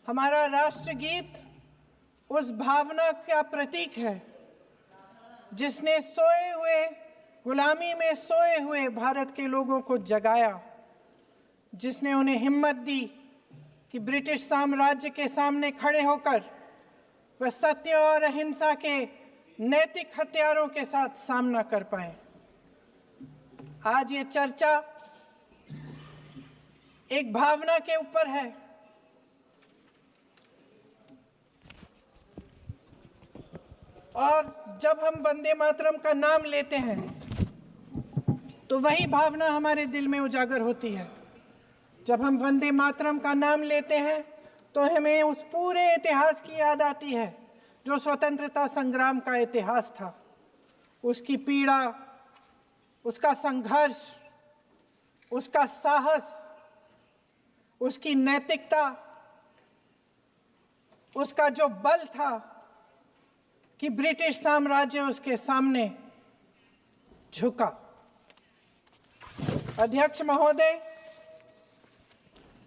हमारा राष्ट्रगीत उस भावना का प्रतीक है जिसने सोए हुए, गुलामी में सोए हुए भारत के लोगों को जगाया, जिसने उन्हें हिम्मत दी कि ब्रिटिश साम्राज्य के सामने खड़े होकर वह सत्य और अहिंसा के नैतिक हथियारों के साथ सामना कर पाए। आज ये चर्चा एक भावना के ऊपर है। और जब हम वंदे मातरम का नाम लेते हैं तो वही भावना हमारे दिल में उजागर होती है। जब हम वंदे मातरम का नाम लेते हैं तो हमें उस पूरे इतिहास की याद आती है जो स्वतंत्रता संग्राम का इतिहास था, उसकी पीड़ा, उसका संघर्ष, उसका साहस, उसकी नैतिकता, उसका जो बल था कि ब्रिटिश साम्राज्य उसके सामने झुका। अध्यक्ष महोदय,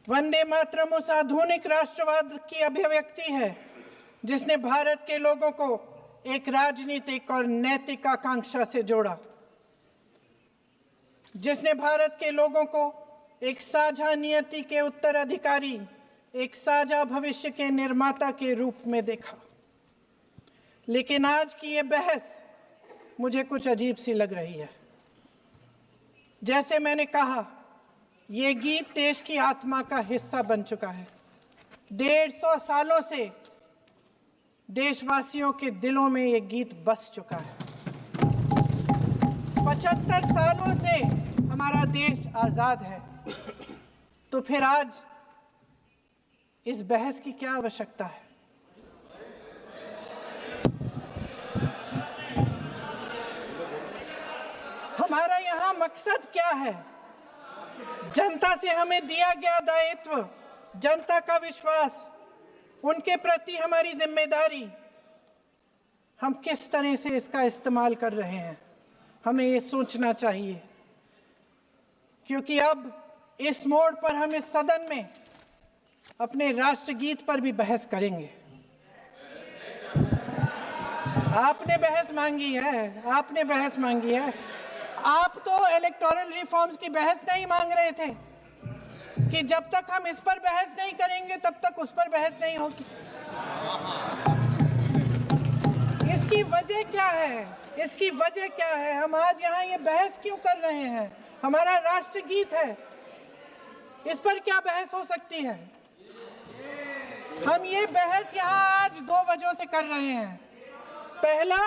वंदे मातरम उस आधुनिक राष्ट्रवाद की अभिव्यक्ति है जिसने भारत के लोगों को एक राजनीतिक और नैतिक आकांक्षा से जोड़ा, जिसने भारत के लोगों को एक साझा नियति के उत्तराधिकारी, एक साझा भविष्य के निर्माता के रूप में देखा। लेकिन आज की ये बहस मुझे कुछ अजीब सी लग रही है। जैसे मैंने कहा, ये गीत देश की आत्मा का हिस्सा बन चुका है। 150 सालों से देशवासियों के दिलों में ये गीत बस चुका है। 75 सालों से हमारा देश आजाद है, तो फिर आज इस बहस की क्या आवश्यकता है? हमारा यहाँ मकसद क्या है? जनता से हमें दिया गया दायित्व, जनता का विश्वास, उनके प्रति हमारी जिम्मेदारी, हम किस तरह से इसका इस्तेमाल कर रहे हैं, हमें ये सोचना चाहिए। क्योंकि अब इस मोड़ पर हम इस सदन में अपने राष्ट्रगीत पर भी बहस करेंगे। आपने बहस मांगी है, आपने बहस मांगी है। आप तो इलेक्टोरल रिफॉर्म्स की बहस नहीं मांग रहे थे कि जब तक हम इस पर बहस नहीं करेंगे तब तक उस पर बहस नहीं होगी। इसकी वजह क्या है? इसकी वजह क्या है? हम आज यहाँ ये बहस क्यों कर रहे हैं? हमारा राष्ट्रगीत है, इस पर क्या बहस हो सकती है? हम ये बहस यहाँ आज 2 वजहों से कर रहे हैं। पहला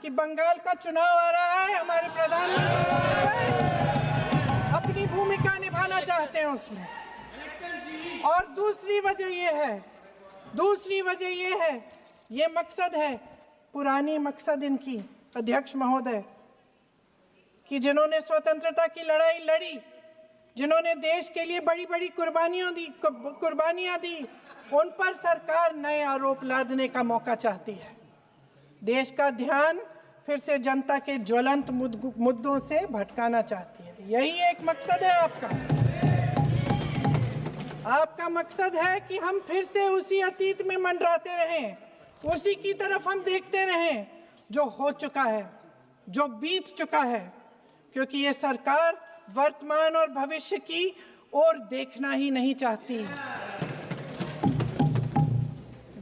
कि बंगाल का चुनाव आ रहा है, हमारे प्रधानमंत्री अपनी भूमिका निभाना चाहते हैं उसमें। और दूसरी वजह ये है, ये मकसद है, पुरानी मकसद इनकी, अध्यक्ष महोदय, कि जिन्होंने स्वतंत्रता की लड़ाई लड़ी, जिन्होंने देश के लिए बड़ी बड़ी कुर्बानियां दी, उन पर सरकार नए आरोप लादने का मौका चाहती है। देश का ध्यान फिर से जनता के ज्वलंत मुद्दों से भटकाना चाहती है। यही एक मकसद है आपका। आपका मकसद है कि हम फिर से उसी अतीत में मंडराते रहें, उसी की तरफ हम देखते रहें जो हो चुका है, जो बीत चुका है। क्योंकि ये सरकार वर्तमान और भविष्य की ओर देखना ही नहीं चाहती।